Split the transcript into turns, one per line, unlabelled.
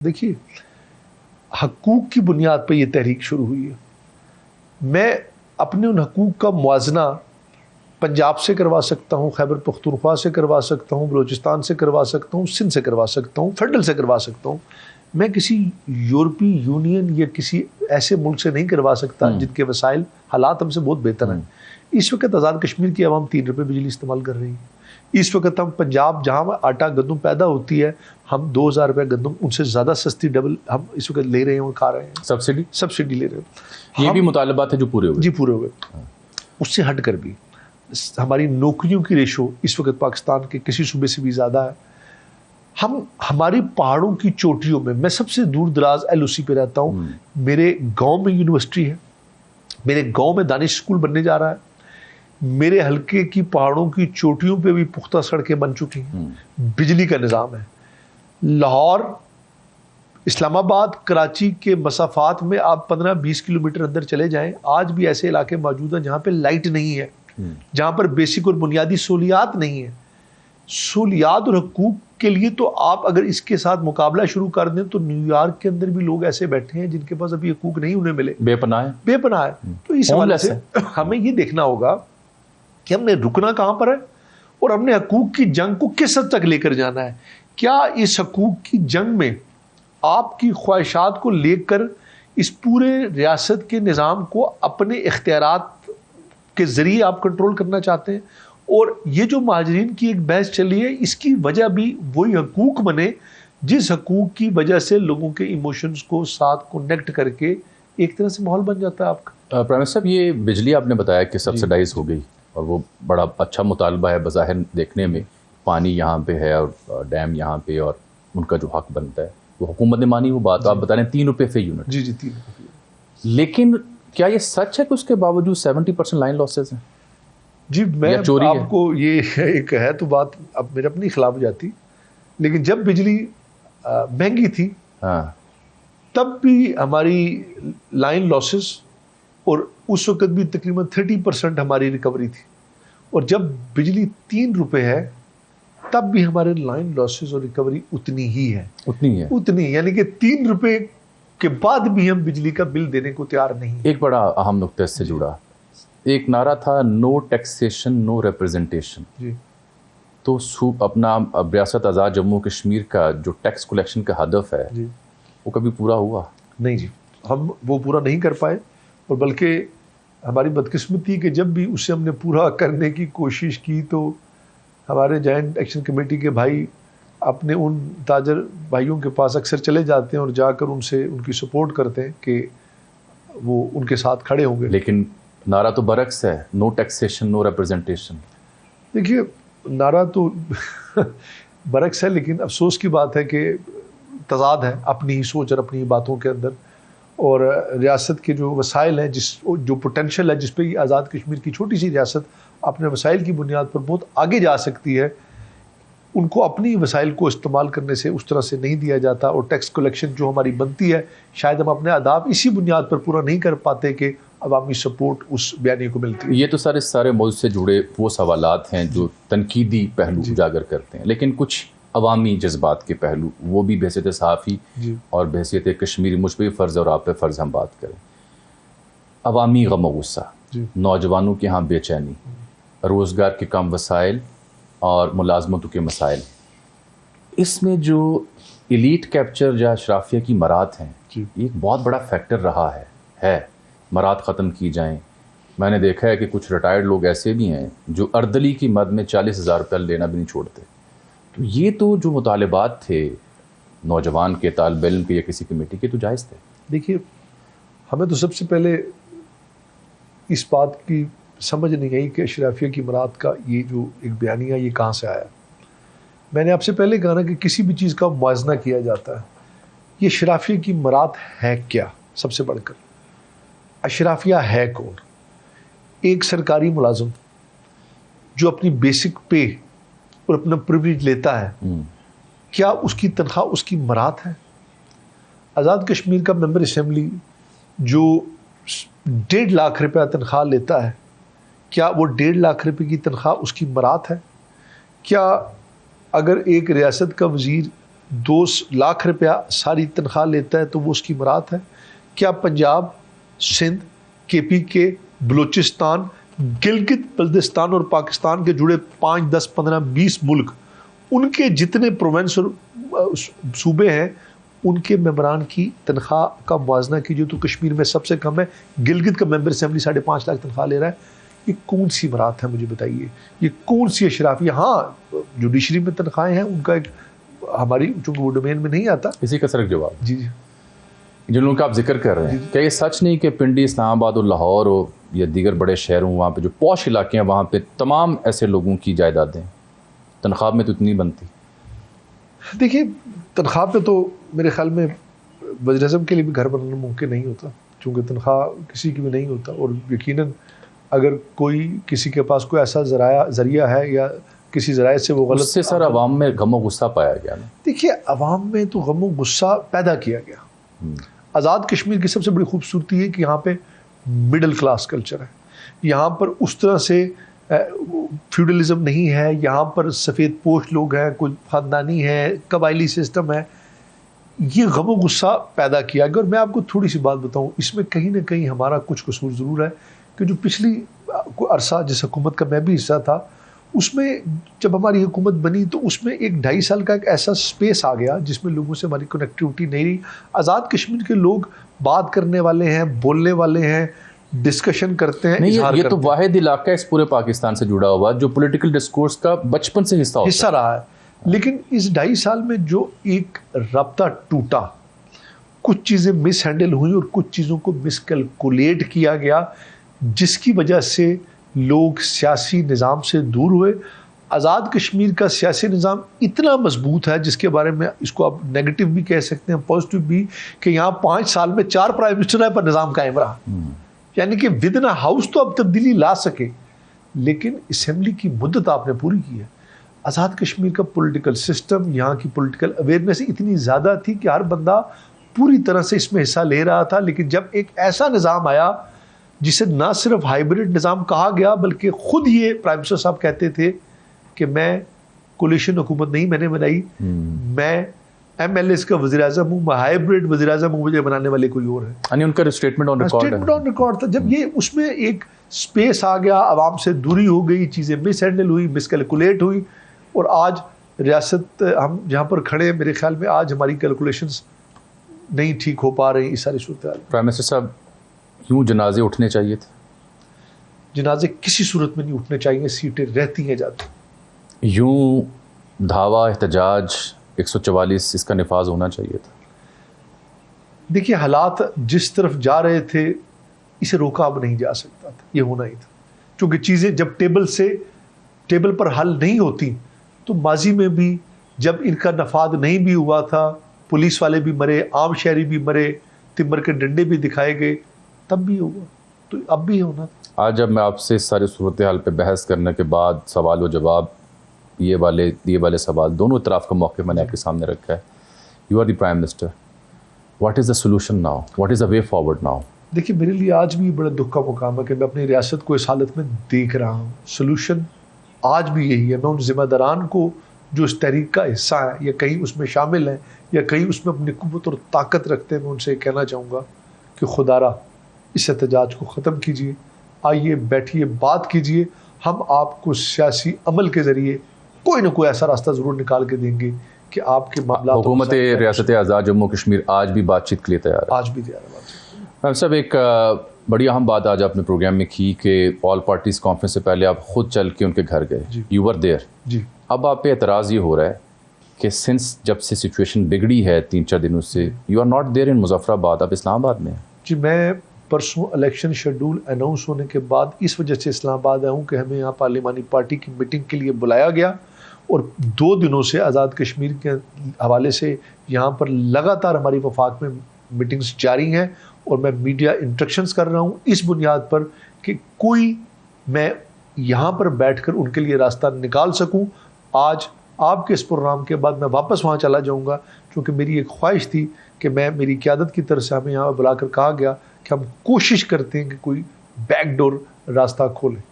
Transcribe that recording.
دیکھیے، حقوق کی بنیاد پہ یہ تحریک شروع ہوئی ہے. میں اپنے ان حقوق کا موازنہ پنجاب سے کروا سکتا ہوں، خیبر پختونخوا سے کروا سکتا ہوں، بلوچستان سے کروا سکتا ہوں، سندھ سے کروا سکتا ہوں، فیڈرل سے کروا سکتا ہوں. میں کسی یورپی یونین یا کسی ایسے ملک سے نہیں کروا سکتا جن کے وسائل حالات ہم سے بہت بہتر ہیں. اس وقت آزاد کشمیر کی عوام 3 روپے بجلی استعمال کر رہی ہے. اس وقت ہم پنجاب جہاں آٹا گندم پیدا ہوتی ہے، ہم 2000 روپے گندم ان سے زیادہ سستی ڈبل ہم اس وقت لے رہے ہیں اور کھا رہے ہیں. سبسڈی لے رہے ہیں.
یہ بھی مطالبات ہیں جو پورے ہوئے.
جی پورے ہوئے. اس سے ہٹ کر بھی ہماری نوکریوں کی ریشو اس وقت پاکستان کے کسی صوبے سے بھی زیادہ ہے. ہماری پہاڑوں کی چوٹیوں میں، میں سب سے دور دراز ایل او سی پہ رہتا ہوں. میرے گاؤں میں یونیورسٹی ہے، میرے گاؤں میں دانش اسکول بننے جا رہا ہے. میرے حلقے کی پہاڑوں کی چوٹیوں پہ بھی پختہ سڑکیں بن چکی ہیں. بجلی کا نظام ہے. لاہور، اسلام آباد، کراچی کے مسافات میں آپ 15-20 کلومیٹر اندر چلے جائیں، آج بھی ایسے علاقے موجود ہیں جہاں پہ لائٹ نہیں ہے، جہاں پر بیسک اور بنیادی سہولیات نہیں ہیں. سہولیات اور حقوق کے لیے تو آپ اگر اس کے ساتھ مقابلہ شروع کر دیں تو نیو یارک کے اندر بھی لوگ ایسے بیٹھے ہیں جن کے پاس ابھی حقوق نہیں انہیں ملے، بے پناہ ہے. تو اس حوالے سے ہمیں یہ دیکھنا ہوگا کہ ہم نے رکنا کہاں پر ہے اور ہم نے حقوق کی جنگ کو کس حد تک لے کر جانا ہے. کیا اس حقوق کی جنگ میں آپ کی خواہشات کو لے کر اس پورے ریاست کے نظام کو اپنے اختیارات کے ذریعے آپ کنٹرول کرنا چاہتے ہیں؟ اور یہ جو مہاجرین کی ایک بحث چلی ہے، اس کی وجہ بھی وہی حقوق بنے جس حقوق کی وجہ سے لوگوں کے ایموشنز کو ساتھ کنیکٹ کر کے ایک طرح سے ماحول بن جاتا ہے آپ کا.
پرائم منسٹر صاحب، یہ بجلی آپ نے بتایا کہ سبسڈائز ہو گئی اور وہ بڑا اچھا مطالبہ ہے بظاہر دیکھنے میں. پانی یہاں پہ ہے اور ڈیم یہاں پہ، اور ان کا جو حق بنتا ہے وہ حکومت نے مانی. وہ بات آپ بتا رہے ہیں 3 روپے فی یونٹ.
جی 3 روپے.
لیکن کیا یہ سچ ہے کہ اس کے باوجود 70% لائن لاسز ہیں؟
جی میں آپ کو یہ ایک ہے تو بات اب میرے اپنی خلاف جاتی، لیکن جب بجلی مہنگی تھی تب بھی ہماری لائن لاسز، اور اس وقت بھی تقریباً 30% ہماری ریکوری تھی. اور جب بجلی 3 روپے ہے تب بھی ہمارے لائن لاسز اور ریکوری اتنی ہی ہے. اتنی یعنی کہ 3 روپے کے بعد بھی ہم بجلی کا بل دینے کو تیار نہیں.
ایک بڑا اہم نقطہ اس سے جڑا، ایک نعرہ تھا نو ٹیکسیشن نو ریپرزنٹیشن.
جی.
تو اپنا ریاست آزاد جموں کشمیر کا جو ٹیکس کلیکشن کا ہدف ہے وہ کبھی پورا ہوا؟
نہیں جی، ہم وہ پورا نہیں کر پائے. اور بلکہ ہماری بدقسمتی کہ جب بھی اسے ہم نے پورا کرنے کی کوشش کی تو ہمارے جوائنٹ ایکشن کمیٹی کے بھائی اپنے ان تاجر بھائیوں کے پاس اکثر چلے جاتے ہیں اور جا کر ان سے ان کی سپورٹ کرتے ہیں کہ وہ ان کے ساتھ کھڑے ہوں گے.
لیکن نعرہ تو برعکس ہے، نو ٹیکسیشن نو ریپرزنٹیشن.
دیکھیے نعرہ تو برعکس ہے، لیکن افسوس کی بات ہے کہ تضاد ہے اپنی ہی سوچ اور اپنی ہی باتوں کے اندر. اور ریاست کے جو وسائل ہیں، جو پوٹینشیل ہے جس پہ آزاد کشمیر کی چھوٹی سی ریاست اپنے وسائل کی بنیاد پر بہت آگے جا سکتی ہے، ان کو اپنی وسائل کو استعمال کرنے سے اس طرح سے نہیں دیا جاتا. اور ٹیکس کلیکشن جو ہماری بنتی ہے، شاید ہم اپنے اہداف اسی بنیاد پر پورا نہیں کر پاتے کہ عوامی سپورٹ اس بیانیے کو ملتی ہے.
یہ تو سارے موضوع سے جڑے وہ سوالات ہیں جو تنقیدی پہلو اجاگر کرتے ہیں، لیکن کچھ عوامی جذبات کے پہلو وہ بھی بحیثیت صحافی اور بحیثیت کشمیری مجھ پہ فرض اور آپ پہ فرض ہم بات کریں. عوامی غم و غصہ، نوجوانوں کے ہاں بے چینی، روزگار کے کم وسائل اور ملازمتوں کے مسائل، اس میں جو ایلیٹ کیپچر یا اشرافیہ کی مراد ہیں ایک بہت بڑا فیکٹر رہا ہے. مراد ختم کی جائیں. میں نے دیکھا ہے کہ کچھ ریٹائرڈ لوگ ایسے بھی ہیں جو اردلی کی مد میں 40,000 روپیہ لینا بھی نہیں چھوڑتے. تو یہ تو جو مطالبات تھے نوجوان کے، طالب علم کے یا کسی کمیٹی کے، تو جائز تھے.
دیکھیے ہمیں تو سب سے پہلے اس بات کی سمجھ نہیں آئی کہ اشرافیہ کی مراد کا یہ جو ایک بیانیہ یہ کہاں سے آیا. میں نے آپ سے پہلے کہا نا کہ کسی بھی چیز کا موازنہ کیا جاتا ہے. یہ اشرافیہ کی مراد ہے کیا؟ سب سے بڑھ کر اشرافیہ ہے کون؟ ایک سرکاری ملازم جو اپنی بیسک پے اور اپنا پریویلیج لیتا ہے، کیا اس کی تنخواہ اس کی مراد ہے؟ آزاد کشمیر کا ممبر اسمبلی جو 1.5 لاکھ روپیہ تنخواہ لیتا ہے، کیا وہ 1.5 لاکھ روپے کی تنخواہ اس کی مراد ہے؟ کیا اگر ایک ریاست کا وزیر 2 लाख रुपया सारी तनख्वाह लेता है तो वो उसकी मराद है? क्या पंजाब, सिंध, KPK, बलूचिस्तान, गिलगित बल्तिस्तान और पाकिस्तान के जुड़े 5, 10, 15, 20 मुल्क, उनके जितने प्रोविंस और सूबे हैं, उनके मेंबरान की तनख्वाह का मुआवजा कीजिए तो कश्मीर में सबसे कम है। गिलगित का मेंबर असेंबली 5.5 लाख तनख्वाह ले रहा है। ये कौन सी मरात है, मुझे बताइए, ये कौन सी अशराफी? हाँ, जुडिशरी में तनख्वाहें हैं, उनका एक हमारी चूँकि वो डोमेन में नहीं आता।
इसी का सर जवाब
जी जी,
जिन लोगों का आप जिक्र कर रहे हैं, क्या ये सच नहीं कि पिंडी, इस्लामाबाद और लाहौर हो या दीगर बड़े शहर हों, वहाँ पे जो पॉश इलाके हैं वहाँ पे तमाम ऐसे लोगों की जायदादें तनख्वाह में तो इतनी बनती?
देखिए, तनख्वाह पे तो मेरे ख्याल में वज़ीर-ए-आज़म के लिए भी घर बनाना मुमकिन नहीं होता, चूँकि तनख्वाह किसी की भी नहीं होता। और यकीनन अगर कोई किसी के पास कोई ऐसा ज़रिया है या किसी ज़राए से वो गलत,
उससे सर अवाम में गम और गुस्सा पाया गया ना?
देखिए, अवाम में तो गम और गुस्सा पैदा किया गया। आज़ाद कश्मीर की सबसे बड़ी खूबसूरती है कि यहाँ पे मिडिल क्लास कल्चर है, यहाँ पर उस तरह से फ्यूडलिज्म नहीं है, यहाँ पर सफ़ेद पोश लोग हैं, कोई ख़ानदानी है, कबायली सिस्टम है। ये गम और गुस्सा पैदा किया गया। और मैं आपको थोड़ी सी बात बताऊँ, इसमें कहीं ना कहीं हमारा कुछ कसूर ज़रूर है कि जो पिछली अरसा जिस हुकूमत का मैं भी हिस्सा था, उसमें जब हमारी हुकूमत बनी तो उसमें 1-2.5 साल का एक ऐसा स्पेस आ गया जिसमें लोगों से हमारी कनेक्टिविटी नहीं रही। आज़ाद कश्मीर के लोग बात करने वाले हैं, बोलने वाले हैं, डिस्कशन करते हैं।
नहीं, ये तो वाहिद इलाका है इस पूरे पाकिस्तान से जुड़ा हुआ जो पॉलिटिकल डिस्कोर्स का बचपन से हिस्सा
रहा है। लेकिन इस 2.5 साल में जो एक रब्ता टूटा, कुछ चीज़ें मिस हैंडल हुई और कुछ चीज़ों को मिसकैलकुलेट किया गया, जिसकी वजह से लोग सियासी निज़ाम से दूर हुए। आज़ाद कश्मीर का सियासी निज़ाम इतना मजबूत है, जिसके बारे में इसको आप नेगेटिव भी कह सकते हैं, पॉजिटिव भी, कि यहाँ 5 साल में 4 प्राइम मिनिस्टर है पर निज़ाम कायम रहा। यानी कि विद इन हाउस तो अब तब्दीली ला सके, लेकिन असेंबली की मुद्दत आपने पूरी की है। आज़ाद कश्मीर का पॉलिटिकल सिस्टम, यहाँ की पॉलिटिकल अवेयरनेस इतनी ज़्यादा थी कि हर बंदा पूरी तरह से इसमें हिस्सा ले रहा था। लेकिन जब एक ऐसा निज़ाम आया जिसे ना सिर्फ हाइब्रिड निज़ाम कहा गया, बल्कि खुद ये प्राइम मिनिस्टर साहब कहते थे कि मैं कोलिशन हुकूमत नहीं मैंने बनाई, मैं MLAs का वज़ीर-ए-आज़म हूँ, मैं हाइब्रिड वज़ीर-ए-आज़म हूँ, मुझे बनाने वाले कोई और है।
यानी उनका स्टेटमेंट ऑन
रिकॉर्ड था। जब ये उसमें एक स्पेस आ गया, आवाम से दूरी हो गई, चीज़ें मिस हैंडल हुई, मिसकैलकुलेट हुई, और आज रियासत हम जहाँ पर खड़े, मेरे ख्याल में आज हमारी कैलकुलेशंस नहीं ठीक हो पा रही इस सारी सूरत।
प्राइम मिनिस्टर साहब, यूँ जनाजे उठने चाहिए थे?
जनाजे किसी सूरत में नहीं उठने चाहिए, सीटें रहती हैं जाती।
यूँ धावा, एहतजाज 144 इसका निफाज होना चाहिए था?
देखिए, हालात जिस तरफ जा रहे थे, इसे रोका अब नहीं जा सकता था, ये होना ही था। क्योंकि चीज़ें जब टेबल पर हल नहीं होती, तो माजी में भी जब इनका नफाद नहीं भी हुआ था, पुलिस वाले भी मरे, आम शहरी भी मरे, तिम्बर के डंडे भी दिखाए गए, तब भी हुआ, तो अब भी होना था।
आज जब मैं आपसे इस सारे सूरत हाल पे बहस करने के बाद सवाल व जवाब, ये वाले सवाल, दोनों तरफ का मौके मैंने आपके सामने रखा है। You are the prime minister, what is the solution now, what is the way forward now?
देखिए, मेरे लिए आज भी बड़ा दुख का मुकाम है कि मैं अपनी रियासत को इस हालत में देख रहा हूँ। सोल्यूशन आज भी यही है। मैं उन जिम्मेदारान को जो इस तहरीक का हिस्सा है, या कहीं उसमें शामिल हैं, या कहीं उसमें अपनी कुव्वत और ताकत रखते हैं, मैं उनसे कहना चाहूँगा कि खुदारा इस एहतजाज को ख़त्म कीजिए, आइए बैठिए, बात कीजिए। हम आपको सियासी अमल के ज़रिए कोई ना कोई ऐसा रास्ता ज़रूर निकाल के देंगे कि आपके मामला।
हुकूमत रियासत आज़ाद जम्मू कश्मीर आज भी बातचीत के लिए तैयार है?
आज भी तैयार है बातचीत।
मैम साहब, एक बड़ी अहम बात आज आपने प्रोग्राम में की कि ऑल पार्टीज़ कॉन्फ्रेंस से पहले आप खुद चल के उनके घर गए, यू वर देयर
जी।
अब आप पे एतराज़ ये हो रहा है कि सिंस जब से सिचुएशन बिगड़ी है 3-4 दिनों से, you are not there in Muzaffarabad, आप इस्लामाबाद में हैं।
जी, मैं परसों इलेक्शन शेड्यूल अनाउंस होने के बाद इस वजह से इस्लामाबाद आया हूँ कि हमें यहाँ पार्लिमानी पार्टी की मीटिंग के लिए बुलाया गया, और 2 दिनों से आज़ाद कश्मीर के हवाले से यहाँ पर लगातार हमारी वफाक में मीटिंग्स जारी हैं, और मैं मीडिया इंस्ट्रक्शंस कर रहा हूँ इस बुनियाद पर कि कोई मैं यहाँ पर बैठकर उनके लिए रास्ता निकाल सकूँ। आज आपके इस प्रोग्राम के बाद मैं वापस वहाँ चला जाऊँगा, क्योंकि मेरी एक ख्वाहिश थी कि मेरी क़यादत की तरफ से हमें यहाँ बुलाकर कहा गया कि हम कोशिश करते हैं कि कोई बैकडोर रास्ता खोलें।